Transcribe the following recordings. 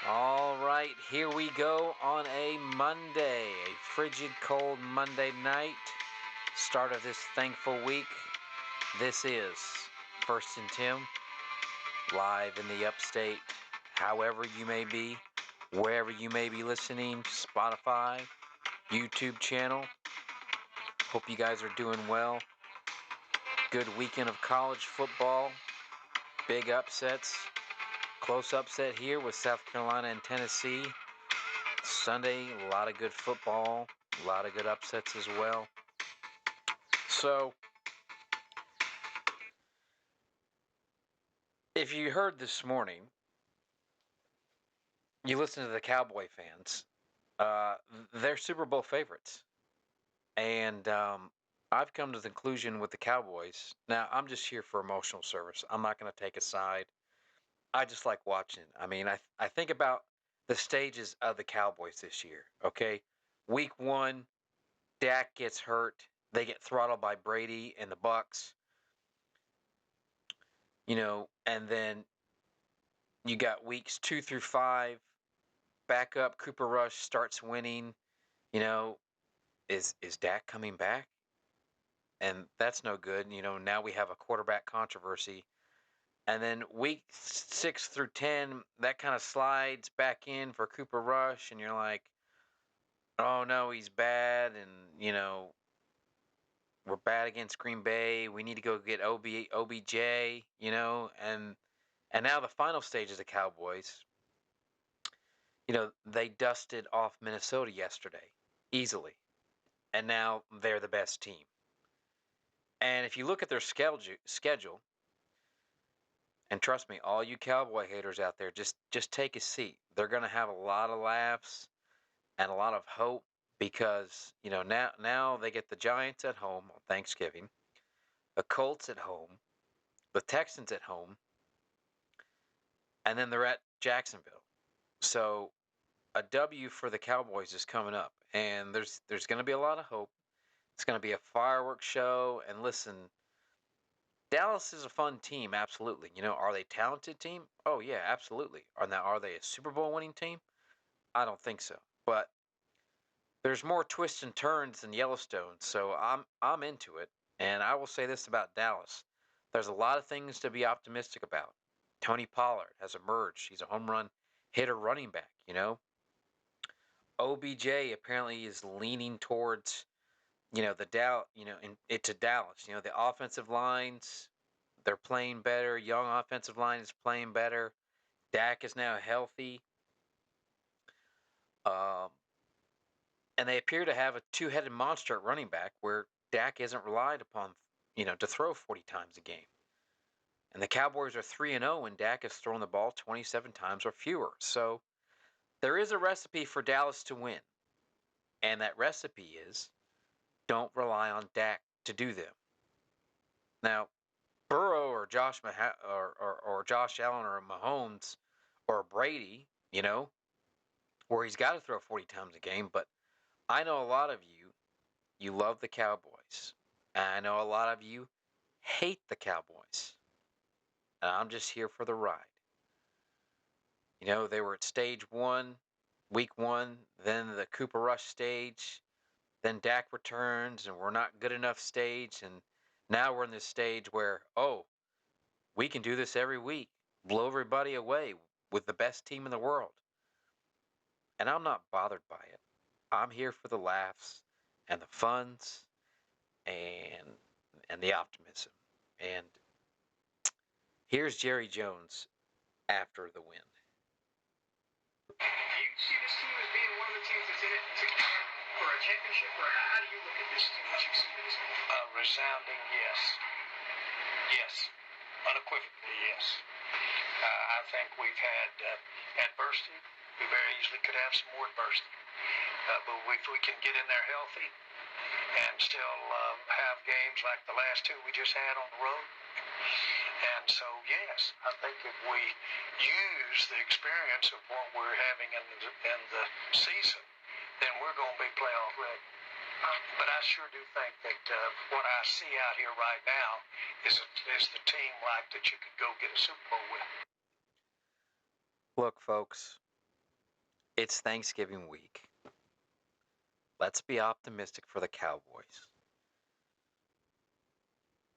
All right, here we go on a Monday, a frigid cold Monday night, start of this thankful week. This is First and Tim, live in the upstate, however you may be, wherever you may be listening, Spotify, YouTube channel. Hope you guys are doing well. Good weekend of college football, big upsets. Close upset here with South Carolina and Tennessee. Sunday, a lot of good football, a lot of good upsets as well. So, if you heard this morning, you listen to the Cowboy fans, they're Super Bowl favorites. And I've come to the conclusion with the Cowboys. Now, I'm just here for emotional service. I'm not going to take a side. I just like watching. I mean, I think about the stages of the Cowboys this year, okay? Week 1, Dak gets hurt. They get throttled by Brady and the Bucks. And then you got weeks 2 through 5. Back up, Cooper Rush starts winning. Is Dak coming back? And that's no good. Now we have a quarterback controversy. And then week 6 through 10, that kind of slides back in for Cooper Rush, and you're like, oh no, he's bad, and we're bad against Green Bay. We need to go get OBJ, and now the final stage of the Cowboys. They dusted off Minnesota yesterday easily, and now they're the best team. And if you look at their schedule, and trust me, all you Cowboy haters out there, just take a seat. They're going to have a lot of laughs and a lot of hope because now they get the Giants at home on Thanksgiving, the Colts at home, the Texans at home, and then they're at Jacksonville. So a W for the Cowboys is coming up, and there's going to be a lot of hope. It's going to be a fireworks show, and listen, Dallas is a fun team, absolutely. Are they a talented team? Oh yeah, absolutely. Are they a Super Bowl winning team? I don't think so. But there's more twists and turns than Yellowstone, so I'm into it. And I will say this about Dallas. There's a lot of things to be optimistic about. Tony Pollard has emerged. He's a home run hitter running back. OBJ apparently is leaning towards, the to Dallas. The offensive lines, they're playing better. Young offensive line is playing better. Dak is now healthy. Um, and they appear to have a two-headed monster at running back where Dak isn't relied upon, to throw 40 times a game. And the Cowboys are 3-0 when Dak has thrown the ball 27 times or fewer. So there is a recipe for Dallas to win. And that recipe is don't rely on Dak to do them. Now, Burrow or or Josh Allen or Mahomes or Brady, where he's got to throw 40 times a game. But I know a lot of you love the Cowboys. And I know a lot of you hate the Cowboys. And I'm just here for the ride. They were at stage 1, week 1, then the Cooper Rush stage, then Dak returns, and we're not good enough stage. And now we're in this stage where, we can do this every week, blow everybody away with the best team in the world. And I'm not bothered by it. I'm here for the laughs and the funs and the optimism. And here's Jerry Jones after the win. Do you see this team as being one of the teams that's in it for a championship, or how do you look at this team as you see this? Resounding yes. Yes. Unequivocally yes. I think we've had adversity. We very easily could have some more adversity. But if we can get in there healthy and still have games like the last two we just had on the road. And so, yes, I think if we use the experience of what we're having in the season, then we're going to be playoff ready. But I sure do think that what I see out here right now is the team like that you could go get a Super Bowl with. Look, folks, It's Thanksgiving week. Let's be optimistic for the Cowboys.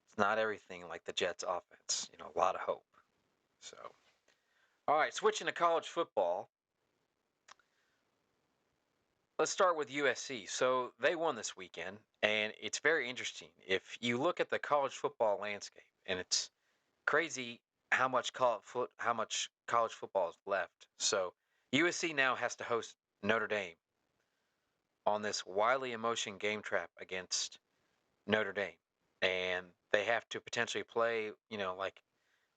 It's not everything like the Jets offense. A lot of hope. So, all right, switching to college football. Let's start with USC. So they won this weekend, and it's very interesting. If you look at the college football landscape, and it's crazy how much college football is left. So USC now has to host Notre Dame on this wildly emotion game trap against Notre Dame, and they have to potentially play, like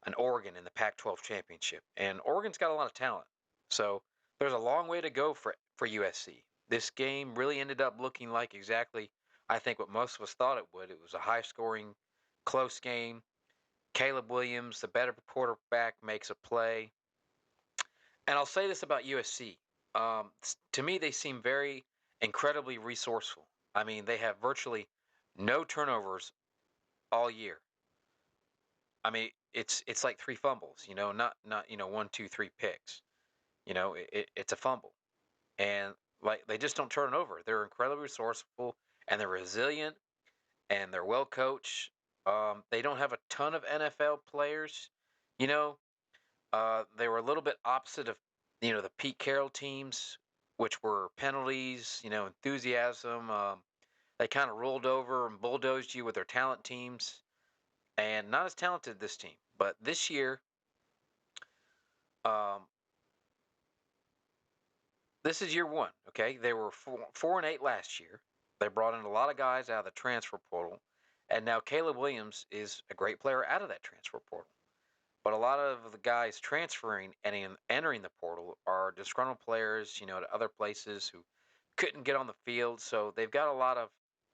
an Oregon in the Pac-12 championship, and Oregon's got a lot of talent. So there's a long way to go for USC. This game really ended up looking like exactly, I think, what most of us thought it would. It was a high-scoring, close game. Caleb Williams, the better quarterback, makes a play. And I'll say this about USC. To me, they seem very incredibly resourceful. I mean, they have virtually no turnovers all year. I mean, it's like three fumbles, not 1, 2, 3 picks. It's a fumble, and like they just don't turn it over. They're incredibly resourceful and they're resilient and they're well coached. They don't have a ton of NFL players. You know, they were a little bit opposite of the Pete Carroll teams, which were penalties, enthusiasm. They kind of rolled over and bulldozed you with their talent teams, and not as talented this team. But this year, um, this is year one. Okay, they were 4-8 last year. They brought in a lot of guys out of the transfer portal, and now Caleb Williams is a great player out of that transfer portal. But a lot of the guys transferring and entering the portal are disgruntled players, to other places who couldn't get on the field. So they've got a lot of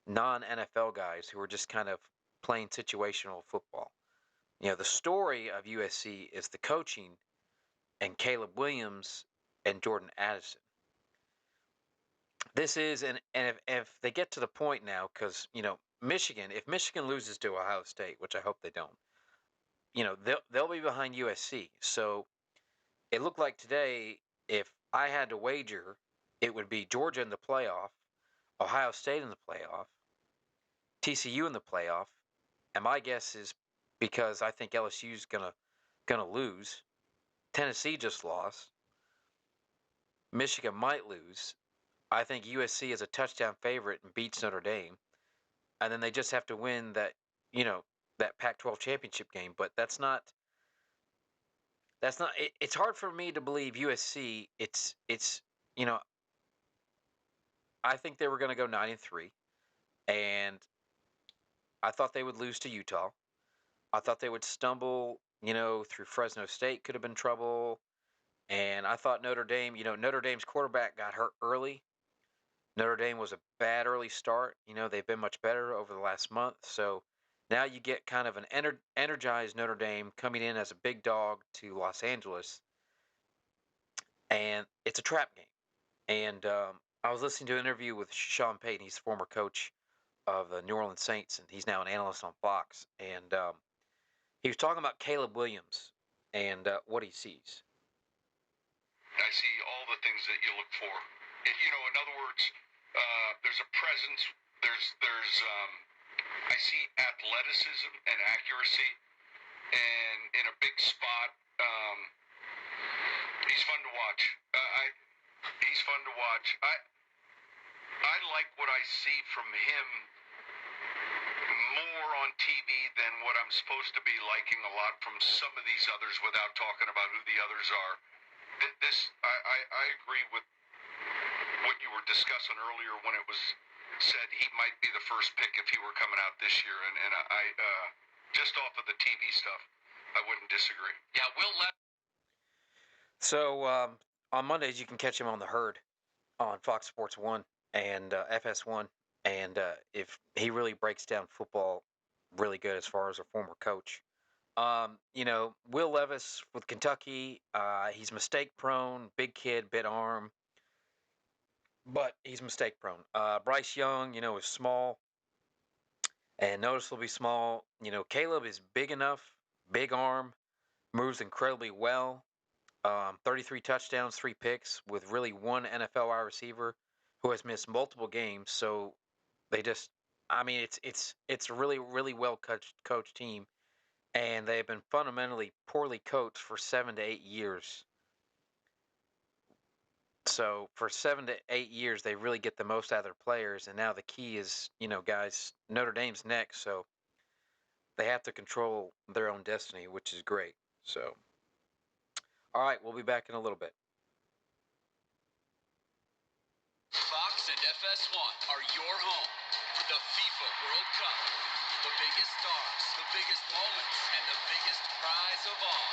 non-NFL guys who are just kind of playing situational football. The story of USC is the coaching and Caleb Williams and Jordan Addison. This is, and if they get to the point now, because, Michigan, if Michigan loses to Ohio State, which I hope they don't, they'll be behind USC. So it looked like today, if I had to wager, it would be Georgia in the playoff, Ohio State in the playoff, TCU in the playoff, and my guess is, because I think LSU's gonna lose, Tennessee just lost, Michigan might lose. I think USC is a touchdown favorite and beats Notre Dame, and then they just have to win you know, that Pac-12 championship game. But that's not. It's hard for me to believe USC. It's you know I think they were going to go 9-3, and I thought they would lose to Utah. I thought they would stumble, through Fresno State could have been trouble, and I thought Notre Dame. Notre Dame's quarterback got hurt early. Notre Dame was a bad early start. They've been much better over the last month. So now you get kind of an energized Notre Dame coming in as a big dog to Los Angeles, and it's a trap game. And I was listening to an interview with Sean Payton. He's the former coach of the New Orleans Saints, and he's now an analyst on Fox. And he was talking about Caleb Williams and what he sees. I see all the things that you look for. In other words, there's a presence. I see athleticism and accuracy, and in a big spot. He's fun to watch. He's fun to watch. I like what I see from him more on TV than what I'm supposed to be liking a lot from some of these others, without talking about who the others are. I agree with what you were discussing earlier when it was said he might be the first pick if he were coming out this year, and I just off of the TV stuff, I wouldn't disagree. Yeah, Will Levis. So on Mondays you can catch him on the Herd on Fox Sports 1 and FS1, and if he really breaks down football really good as far as a former coach. Will Levis with Kentucky, he's mistake prone, big kid, big arm, but he's mistake prone. Bryce Young, is small and noticeably small. Caleb is big enough, big arm, moves incredibly well. 33 touchdowns, 3 picks, with really one NFL wide receiver who has missed multiple games. So they just, I mean, it's a really well coached team, and they've been fundamentally poorly coached for 7 to 8 years. So for 7 to 8 years, they really get the most out of their players, and now the key is, guys, Notre Dame's next, so they have to control their own destiny, which is great. So, all right, we'll be back in a little bit. Fox and FS1 are your home for the FIFA World Cup. The biggest stars, the biggest moments, and the biggest prize of all.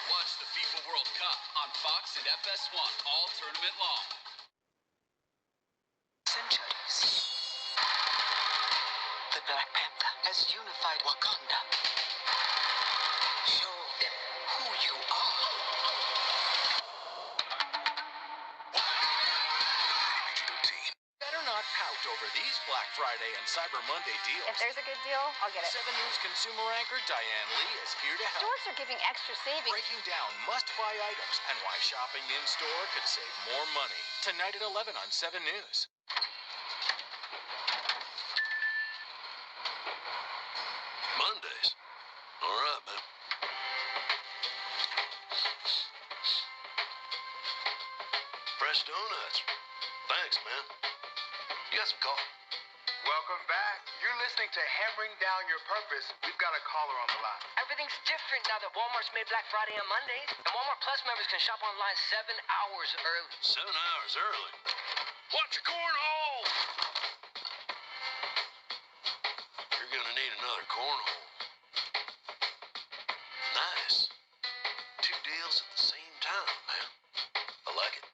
Watch the FIFA World Cup on Fox and FS1 all tournament long. Centuries. The Black Panther has unified Wakanda. Show them who you are. Better not pout over these Black Friday and Cyber Monday deals. If there's a good deal, I'll get it. 7 News consumer anchor Diane Lee is here to help. Stores are giving extra savings. Breaking down must-buy items and why shopping in-store could save more money. Tonight at 11 on 7 News. Mondays. All right, man. Fresh donuts. Thanks, man. You got some coffee? Welcome back. You're listening to Hammering Down Your Purpose. We've got a caller on the line. Everything's different now that Walmart's made Black Friday on Mondays. And Walmart Plus members can shop online 7 hours early. 7 hours early. Watch your cornhole! You're gonna need another cornhole. Nice. 2 deals at the same time, man. I like it.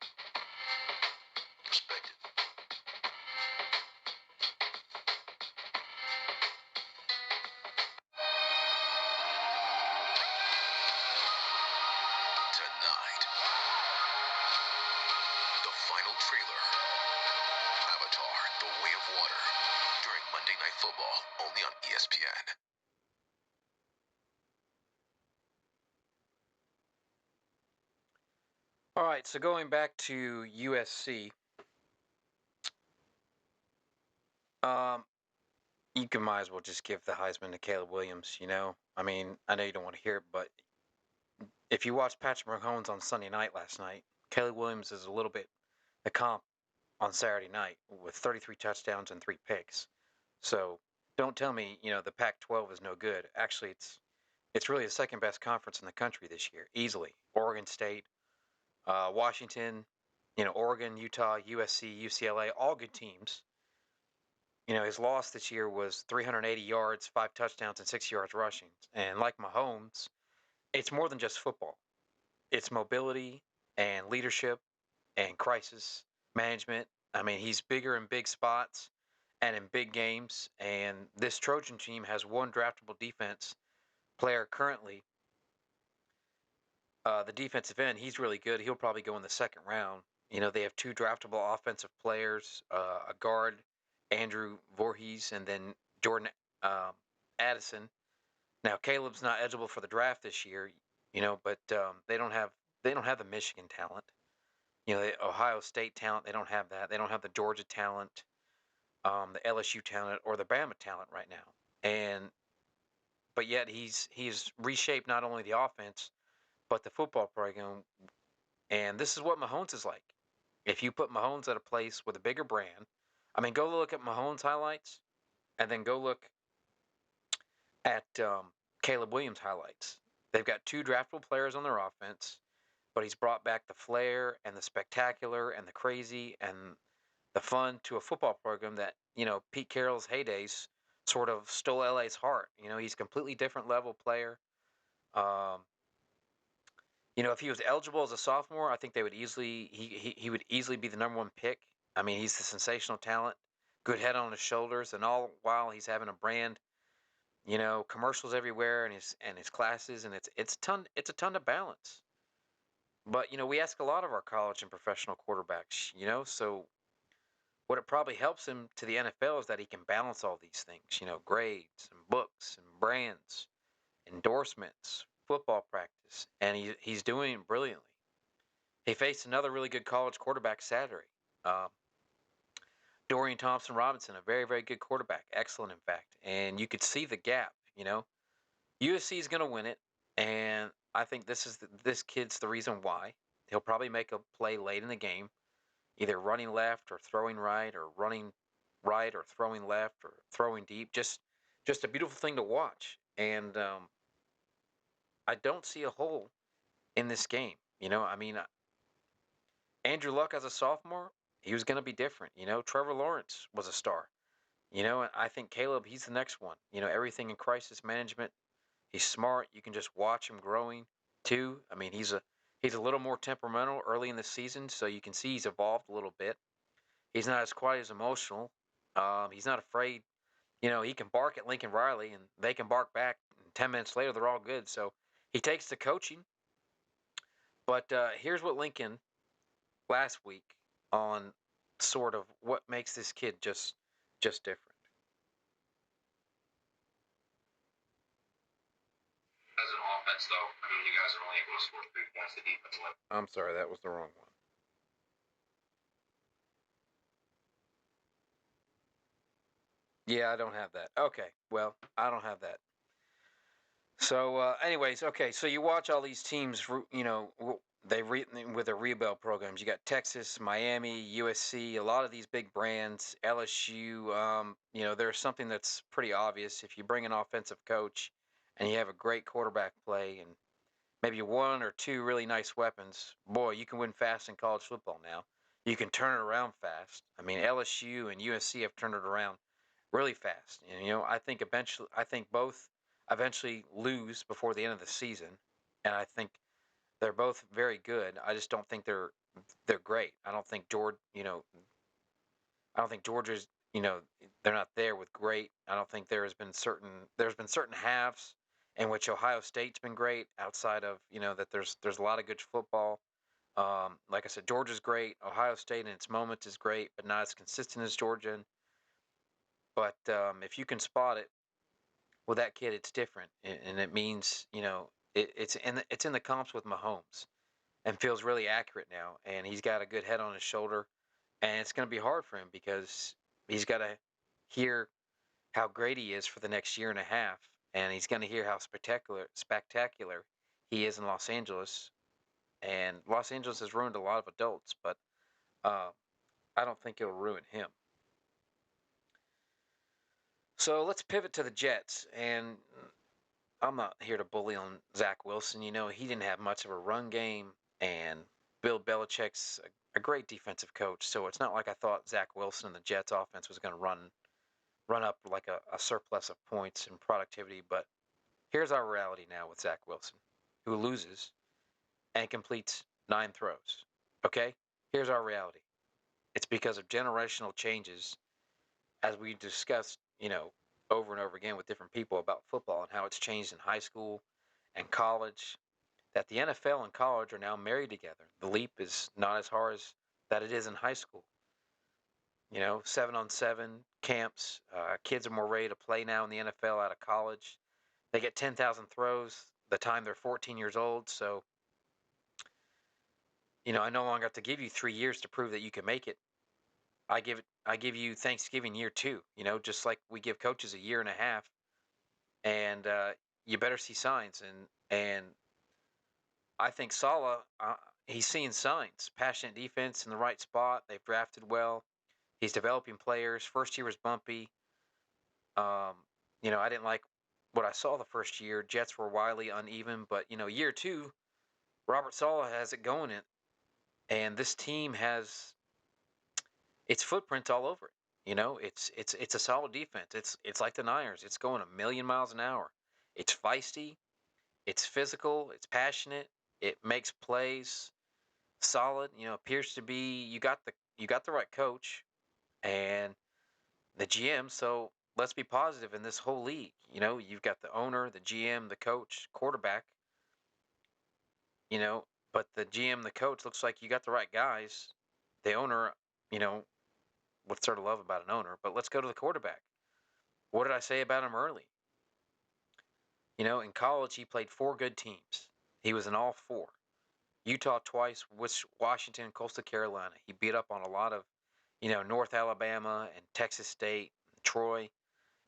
Respect it. Tonight, the final trailer. Avatar, The Way of Water. During Monday Night Football, only on ESPN. All right, so going back to USC, you might as well just give the Heisman to Caleb Williams. I mean, I know you don't want to hear it, but if you watched Patrick Mahomes on Sunday night last night, Caleb Williams is a little bit the comp on Saturday night with 33 touchdowns and 3 picks. So don't tell me, the Pac-12 is no good. Actually, it's really the second best conference in the country this year, easily. Oregon State, Washington, Oregon, Utah, USC, UCLA, all good teams. His loss this year was 380 yards, 5 touchdowns, and 6 yards rushing. And like Mahomes, it's more than just football. It's mobility and leadership and crisis management. I mean, he's bigger in big spots and in big games. And this Trojan team has one draftable defense player currently. The defensive end, he's really good. He'll probably go in the second round. They have 2 draftable offensive players, a guard, Andrew Voorhees, and then Jordan Addison. Now Caleb's not eligible for the draft this year, but they don't have the Michigan talent. The Ohio State talent, they don't have that. They don't have the Georgia talent, the LSU talent, or the Bama talent right now. But yet he's reshaped not only the offense, but the football program. And this is what Mahomes is like. If you put Mahomes at a place with a bigger brand, I mean, go look at Mahomes highlights, and then go look at Caleb Williams highlights. They've got 2 draftable players on their offense, but he's brought back the flair and the spectacular and the crazy and the fun to a football program that, Pete Carroll's heydays sort of stole LA's heart. He's a completely different level player. If he was eligible as a sophomore, I think they would he would easily be the number 1 pick. I mean, he's the sensational talent, good head on his shoulders, and all while he's having a brand, commercials everywhere, and his classes, and it's a ton to balance. But we ask a lot of our college and professional quarterbacks, so what it probably helps him to the NFL is that he can balance all these things, grades and books and brands, endorsements, football practice, defenses, and he's doing it brilliantly. He faced another really good college quarterback Saturday. Um, Dorian Thompson Robinson, a very, very good quarterback. Excellent, in fact. And you could see the gap, USC is going to win it, and I think this kid's the reason why. He'll probably make a play late in the game, either running left or throwing right, or running right or throwing left or throwing deep. Just a beautiful thing to watch. And I don't see a hole in this game. Andrew Luck as a sophomore, he was going to be different. Trevor Lawrence was a star. And I think Caleb, he's the next one. Everything in crisis management. He's smart. You can just watch him growing too. I mean, he's a little more temperamental early in the season, so you can see he's evolved a little bit. He's not as quite as emotional. He's not afraid. He can bark at Lincoln Riley, and they can bark back. And 10 minutes later, they're all good. So he takes the coaching. But here's what Lincoln last week on sort of what makes this kid just different. As an offense, though, I mean, you guys are only able to score 3 points. The defense left. I'm sorry, that was the wrong one. Yeah, I don't have that. Okay, well, I don't have that. So, anyways, okay, so you watch all these teams, with their rebuild programs. You got Texas, Miami, USC, a lot of these big brands, LSU. There's something that's pretty obvious. If you bring an offensive coach and you have a great quarterback play and maybe one or two really nice weapons, boy, you can win fast in college football now. You can turn it around fast. I mean, LSU and USC have turned it around really fast. And I think both eventually lose before the end of the season, and I think they're both very good. I just don't think they're great. I don't think Georgia's, they're not there with great. I don't think there's been certain halves in which Ohio State's been great outside of, that there's a lot of good football. Like I said, Georgia's great. Ohio State in its moments is great, but not as consistent as Georgia. But if you can spot it with that kid, it's different, and it means it's in the comps with Mahomes, and feels really accurate now. And he's got a good head on his shoulder, and it's going to be hard for him because he's got to hear how great he is for the next year and a half, and he's going to hear how spectacular he is in Los Angeles. And Los Angeles has ruined a lot of adults, but I don't think it'll ruin him. So let's pivot to the Jets, and I'm not here to bully on Zach Wilson. He didn't have much of a run game, and Bill Belichick's a great defensive coach, so it's not like I thought Zach Wilson and the Jets offense was going to run up like a surplus of points and productivity. But here's our reality now with Zach Wilson, who loses and completes 9 throws. Okay? Here's our reality. It's because of generational changes, as we discussed, over and over again with different people about football and how it's changed in high school and college, that the NFL and college are now married together. The leap is not as hard as that it is in high school. 7-on-7 camps. Kids are more ready to play now in the NFL out of college. They get 10,000 throws the time they're 14 years old. So, I no longer have to give you 3 years to prove that you can make it. I give you Thanksgiving year 2, just like we give coaches a year and a half, and you better see signs. And I think Saleh, he's seeing signs. Passionate defense in the right spot. They've drafted well. He's developing players. First year was bumpy. I didn't like what I saw the first year. Jets were wildly uneven, but year 2, Robert Saleh has it going in, and this team has its footprint all over it. It's a solid defense. It's like the Niners. It's going a million miles an hour. It's feisty. It's physical. It's passionate. It makes plays solid. Appears to be you got the right coach and the GM. So let's be positive in this whole league. You've got the owner, the GM, the coach, quarterback. But the GM, the coach, looks like you got the right guys. The owner, what's there to love about an owner? But let's go to the quarterback. What did I say about him early? In college, he played 4 good teams. He was in all four. Utah twice, Washington, Coastal Carolina. He beat up on a lot of, North Alabama and Texas State, Troy.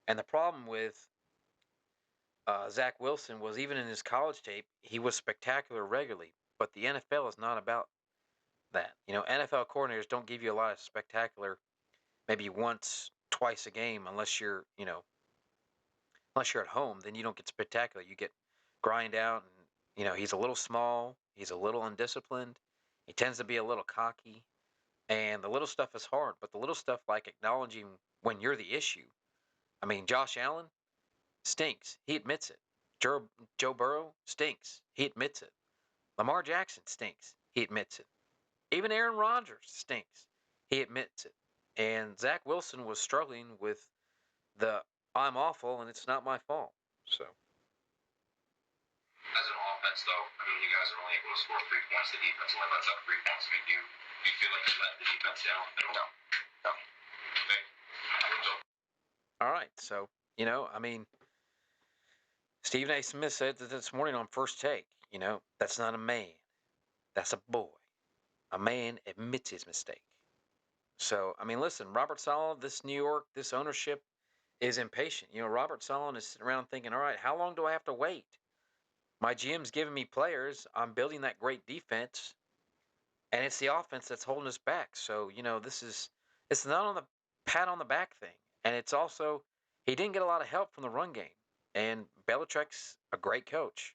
And the problem with Zach Wilson was even in his college tape, he was spectacular regularly. But the NFL is not about that. NFL coordinators don't give you a lot of spectacular, maybe once, twice a game, unless you're at home. Then you don't get spectacular. You get grind out, and he's a little small. He's a little undisciplined. He tends to be a little cocky, and the little stuff is hard. But the little stuff like acknowledging when you're the issue. I mean, Josh Allen stinks. He admits it. Joe Burrow stinks. He admits it. Lamar Jackson stinks. He admits it. Even Aaron Rodgers stinks. He admits it. And Zach Wilson was struggling with the I'm awful and it's not my fault. So. As an offense, though, I mean, you guys are only able to score 3 points. The defense only lets up 3 points. I mean, do you feel like you let the defense down at all? No. Okay. All right. So, I mean, Stephen A. Smith said that this morning on First Take, that's not a man. That's a boy. A man admits his mistake. So, I mean, listen, Robert Saleh, this New York, this ownership is impatient. Robert Saleh is sitting around thinking, all right, how long do I have to wait? My GM's giving me players. I'm building that great defense. And it's the offense that's holding us back. So, it's not on the pat on the back thing. And it's also, he didn't get a lot of help from the run game. And Belichick's a great coach.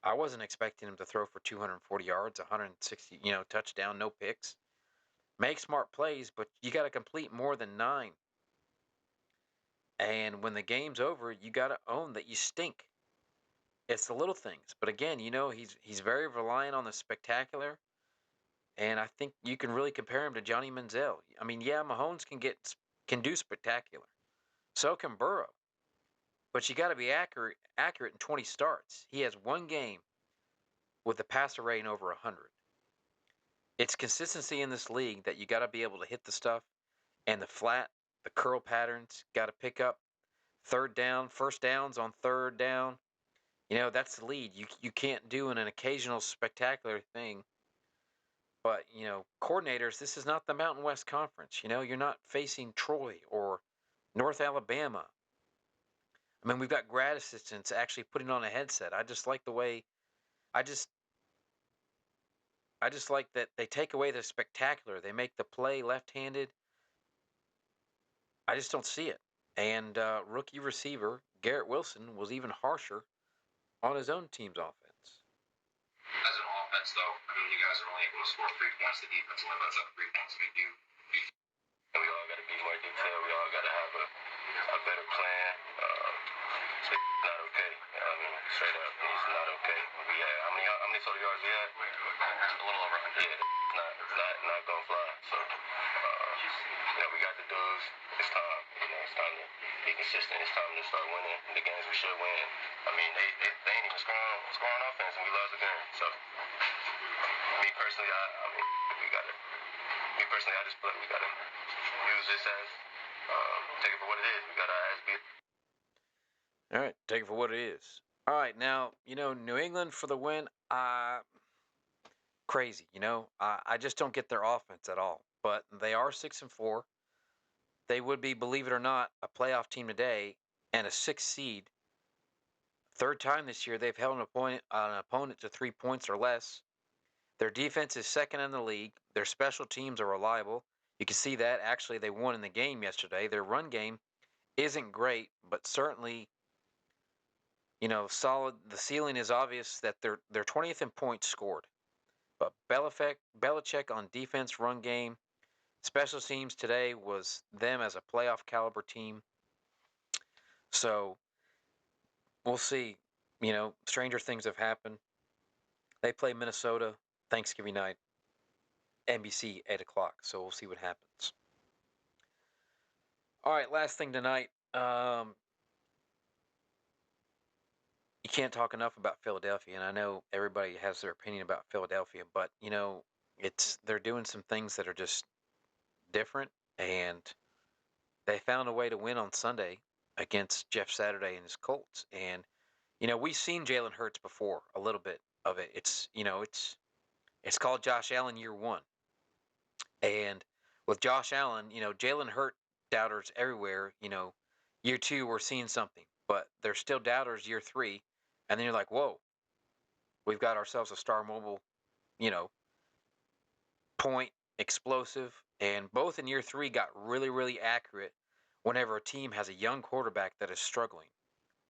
I wasn't expecting him to throw for 240 yards, 160, touchdown, no picks. Make smart plays, but you got to complete more than 9. And when the game's over, you got to own that you stink. It's the little things. But again, he's very reliant on the spectacular. And I think you can really compare him to Johnny Manziel. I mean, yeah, Mahomes can do spectacular. So can Burrow. But you got to be accurate in 20 starts. He has one game with a passer rating over 100. It's consistency in this league that you got to be able to hit the stuff and the curl patterns. Got to pick up first downs on third down. That's the lead. You can't do an occasional spectacular thing. But, coordinators, this is not the Mountain West Conference. You're not facing Troy or North Alabama. I mean, we've got grad assistants actually putting on a headset. I just like the way, I just like that they take away the spectacular. They make the play left-handed. I just don't see it. And rookie receiver Garrett Wilson was even harsher on his own team's offense. As an offense, though, I mean, you guys are only able to score 3 points. The defense only lets up 3 points. I mean, we all got to be more detailed. We all got to have a better plan. It's not okay. I mean, straight up, it's not okay. How many total yards we had? A little over 100. Yeah, it's not gonna fly. So, we got the dubs. It's time. It's time to be consistent. It's time to start winning the games we should win. I mean, they ain't even scoring offense, and we lost the game. So, me personally, I just feel like we gotta use this as take it for what it is. We gotta be. All right, take it for what it is. All right, now, New England for the win, crazy, I just don't get their offense at all. But they are 6-4. They would be, believe it or not, a playoff team today and a 6th seed. Third time this year they've held an opponent to 3 points or less. Their defense is second in the league. Their special teams are reliable. You can see that. Actually, they won in the game yesterday. Their run game isn't great, but certainly, solid. The ceiling is obvious that they're 20th in points scored. But Belichick on defense, run game, special teams today was them as a playoff caliber team. So we'll see. Stranger things have happened. They play Minnesota Thanksgiving night, NBC 8 o'clock. So we'll see what happens. All right, last thing tonight. You can't talk enough about Philadelphia, and I know everybody has their opinion about Philadelphia, but they're doing some things that are just different, and they found a way to win on Sunday against Jeff Saturday and his Colts. And we've seen Jalen Hurts before a little bit, of it. It's it's called Josh Allen year one, and with Josh Allen, Jalen Hurt doubters everywhere. Year two we're seeing something, but there's still doubters year three, and then you're like, whoa, we've got ourselves a star mobile, you know, point explosive, and both in year three got really really accurate whenever a team has a young quarterback that is struggling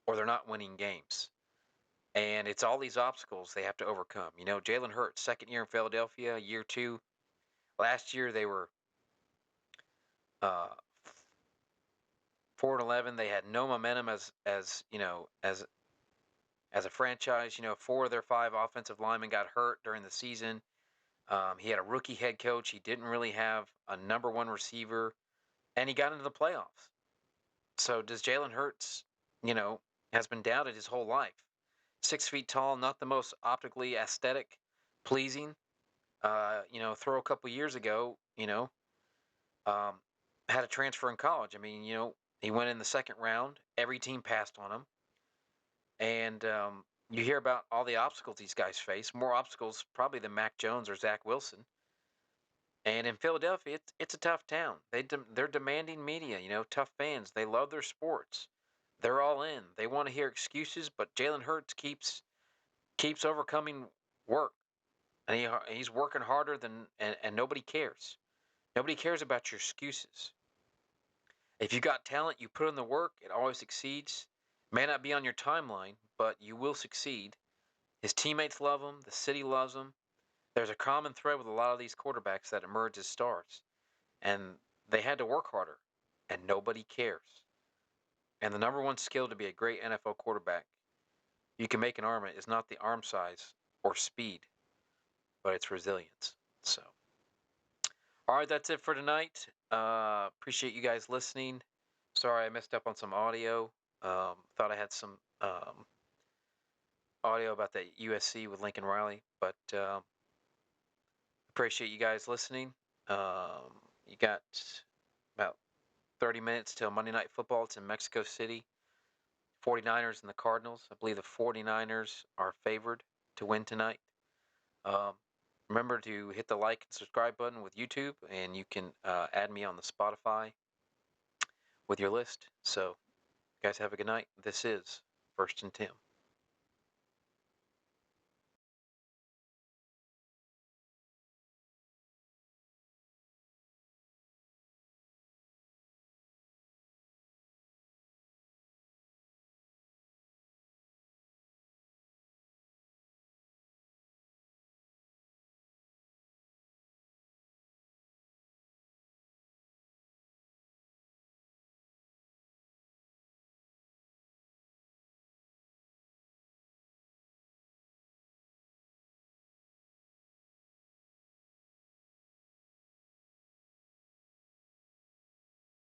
or they're not winning games. And it's all these obstacles they have to overcome. Jalen Hurts, second year in Philadelphia, year two. Last year they were uh, 4-11. They had no momentum as a franchise. Four of their five offensive linemen got hurt during the season. He had a rookie head coach. He didn't really have a number one receiver, and he got into the playoffs. So does Jalen Hurts, has been doubted his whole life. 6 feet tall, not the most optically aesthetic, pleasing. Throw a couple years ago, um, had a transfer in college. I mean, he went in the second round. Every team passed on him, and you hear about all the obstacles these guys face. More obstacles probably than Mac Jones or Zach Wilson. And in Philadelphia, it's a tough town. They're demanding media. Tough fans. They love their sports. They're all in. They want to hear excuses, but Jalen Hurts keeps overcoming work, and he's working harder than and nobody cares. Nobody cares about your excuses. If you got talent, you put in the work, it always succeeds. May not be on your timeline, but you will succeed. His teammates love him, the city loves him. There's a common thread with a lot of these quarterbacks that emerge as stars, and they had to work harder, and nobody cares. And the number one skill to be a great NFL quarterback you can make an arm is not the arm size or speed, but it's resilience. So, all right, that's it for tonight. Appreciate you guys listening. Sorry I messed up on some audio. Thought I had some audio about the USC with Lincoln Riley, but appreciate you guys listening. You got about 30 minutes till Monday Night Football. It's in Mexico City. 49ers and the Cardinals. I believe the 49ers are favored to win tonight. Remember to hit the like and subscribe button with YouTube, and you can add me on the Spotify with your list. So, guys, have a good night. This is First and Tim.